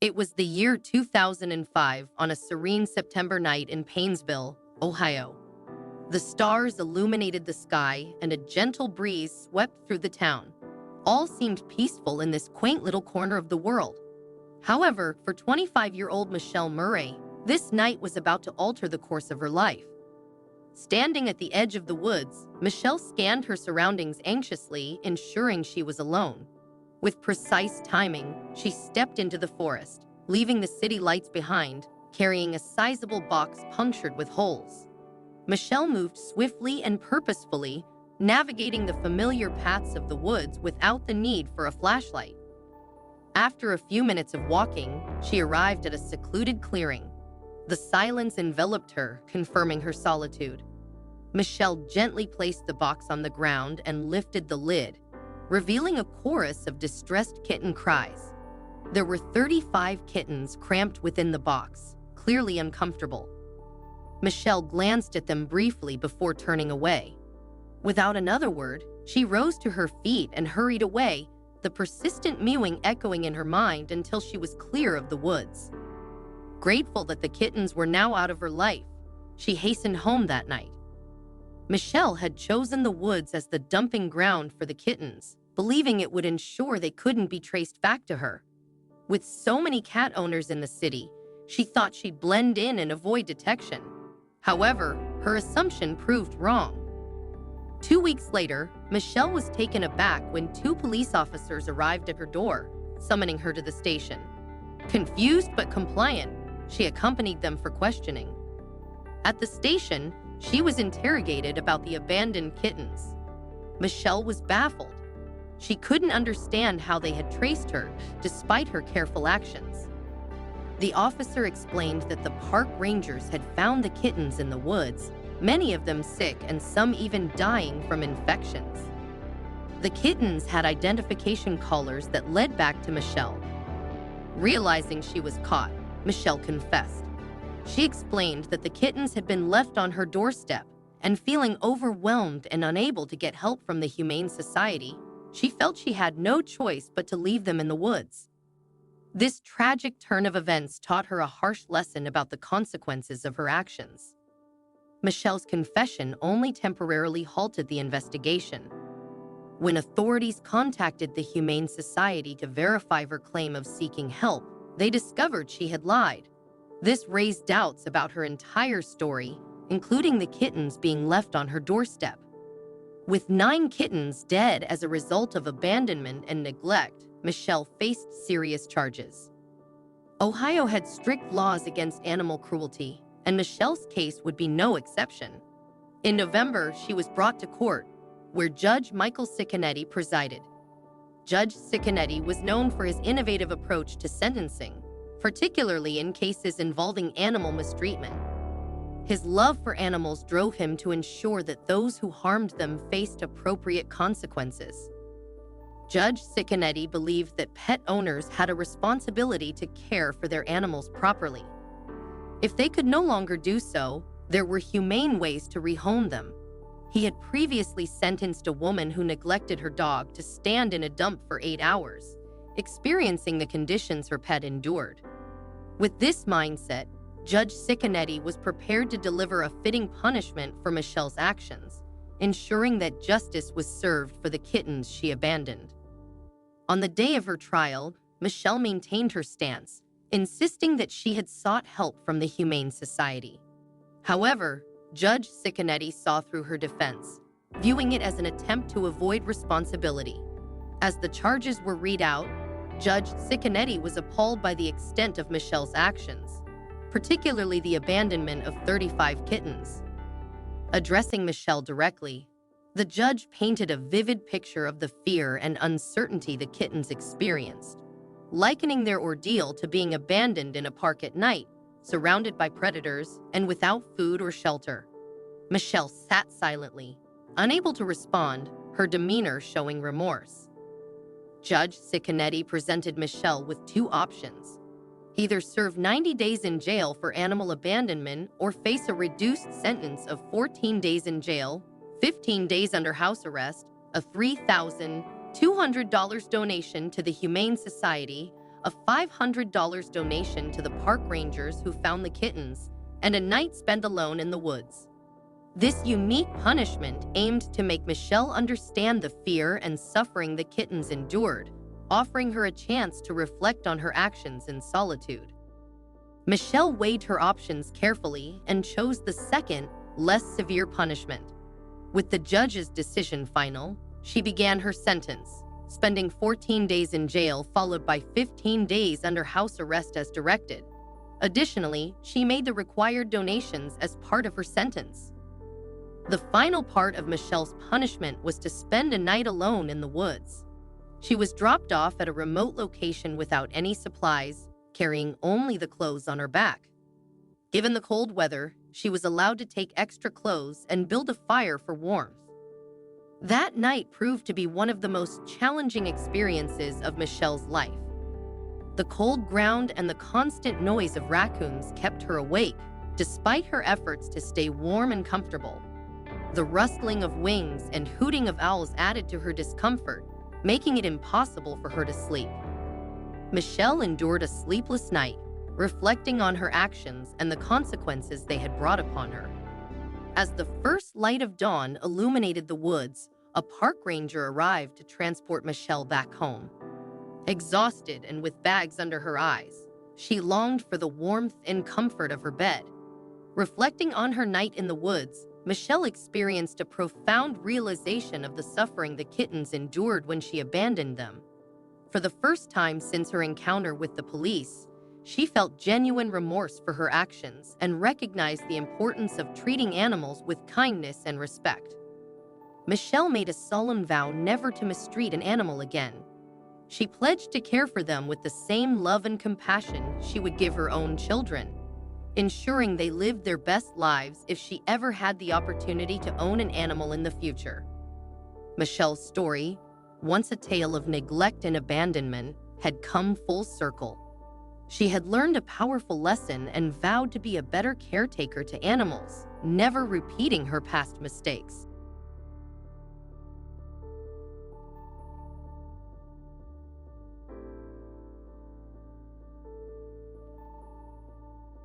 It was the year 2005 on a serene September night in Painesville, Ohio. The stars illuminated the sky and a gentle breeze swept through the town. All seemed peaceful in this quaint little corner of the world. However, for 25-year-old Michelle Murray, this night was about to alter the course of her life. Standing at the edge of the woods, Michelle scanned her surroundings anxiously, ensuring she was alone. With precise timing, she stepped into the forest, leaving the city lights behind, carrying a sizable box punctured with holes. Michelle moved swiftly and purposefully, navigating the familiar paths of the woods without the need for a flashlight. After a few minutes of walking, she arrived at a secluded clearing. The silence enveloped her, confirming her solitude. Michelle gently placed the box on the ground and lifted the lid, revealing a chorus of distressed kitten cries. There were 35 kittens cramped within the box, clearly uncomfortable. Michelle glanced at them briefly before turning away. Without another word, she rose to her feet and hurried away, the persistent mewing echoing in her mind until she was clear of the woods. Grateful that the kittens were now out of her life, she hastened home that night. Michelle had chosen the woods as the dumping ground for the kittens, believing it would ensure they couldn't be traced back to her. With so many cat owners in the city, she thought she'd blend in and avoid detection. However, her assumption proved wrong. 2 weeks later, Michelle was taken aback when 2 police officers arrived at her door, summoning her to the station. Confused but compliant, she accompanied them for questioning. At the station, she was interrogated about the abandoned kittens. Michelle was baffled. She couldn't understand how they had traced her, despite her careful actions. The officer explained that the park rangers had found the kittens in the woods, many of them sick and some even dying from infections. The kittens had identification collars that led back to Michelle. Realizing she was caught, Michelle confessed. She explained that the kittens had been left on her doorstep, and feeling overwhelmed and unable to get help from the Humane Society, she felt she had no choice but to leave them in the woods. This tragic turn of events taught her a harsh lesson about the consequences of her actions. Michelle's confession only temporarily halted the investigation. When authorities contacted the Humane Society to verify her claim of seeking help, they discovered she had lied. This raised doubts about her entire story, including the kittens being left on her doorstep. With 9 kittens dead as a result of abandonment and neglect, Michelle faced serious charges. Ohio had strict laws against animal cruelty, and Michelle's case would be no exception. In November, she was brought to court, where Judge Michael Cicconetti presided. Judge Cicconetti was known for his innovative approach to sentencing, particularly in cases involving animal mistreatment. His love for animals drove him to ensure that those who harmed them faced appropriate consequences. Judge Cicconetti believed that pet owners had a responsibility to care for their animals properly. If they could no longer do so, there were humane ways to rehome them. He had previously sentenced a woman who neglected her dog to stand in a dump for 8 hours, experiencing the conditions her pet endured. With this mindset, Judge Cicconetti was prepared to deliver a fitting punishment for Michelle's actions, ensuring that justice was served for the kittens she abandoned. On the day of her trial, Michelle maintained her stance, insisting that she had sought help from the Humane Society. However, Judge Cicconetti saw through her defense, viewing it as an attempt to avoid responsibility. As the charges were read out, Judge Cicconetti was appalled by the extent of Michelle's actions, particularly the abandonment of 35 kittens. Addressing Michelle directly, the judge painted a vivid picture of the fear and uncertainty the kittens experienced, likening their ordeal to being abandoned in a park at night, surrounded by predators and without food or shelter. Michelle sat silently, unable to respond, her demeanor showing remorse. Judge Cicconetti presented Michelle with 2 options: either serve 90 days in jail for animal abandonment or face a reduced sentence of 14 days in jail, 15 days under house arrest, a $3,200 donation to the Humane Society, a $500 donation to the park rangers who found the kittens, and a night spent alone in the woods. This unique punishment aimed to make Michelle understand the fear and suffering the kittens endured, offering her a chance to reflect on her actions in solitude. Michelle weighed her options carefully and chose the second, less severe punishment. With the judge's decision final, she began her sentence, spending 14 days in jail followed by 15 days under house arrest as directed. Additionally, she made the required donations as part of her sentence. The final part of Michelle's punishment was to spend a night alone in the woods. She was dropped off at a remote location without any supplies, carrying only the clothes on her back. Given the cold weather, she was allowed to take extra clothes and build a fire for warmth. That night proved to be one of the most challenging experiences of Michelle's life. The cold ground and the constant noise of raccoons kept her awake, despite her efforts to stay warm and comfortable. The rustling of wings and hooting of owls added to her discomfort, making it impossible for her to sleep. Michelle endured a sleepless night, reflecting on her actions and the consequences they had brought upon her. As the first light of dawn illuminated the woods, a park ranger arrived to transport Michelle back home. Exhausted and with bags under her eyes, she longed for the warmth and comfort of her bed. Reflecting on her night in the woods, Michelle experienced a profound realization of the suffering the kittens endured when she abandoned them. For the first time since her encounter with the police, she felt genuine remorse for her actions and recognized the importance of treating animals with kindness and respect. Michelle made a solemn vow never to mistreat an animal again. She pledged to care for them with the same love and compassion she would give her own children, ensuring they lived their best lives if she ever had the opportunity to own an animal in the future. Michelle's story, once a tale of neglect and abandonment, had come full circle. She had learned a powerful lesson and vowed to be a better caretaker to animals, never repeating her past mistakes.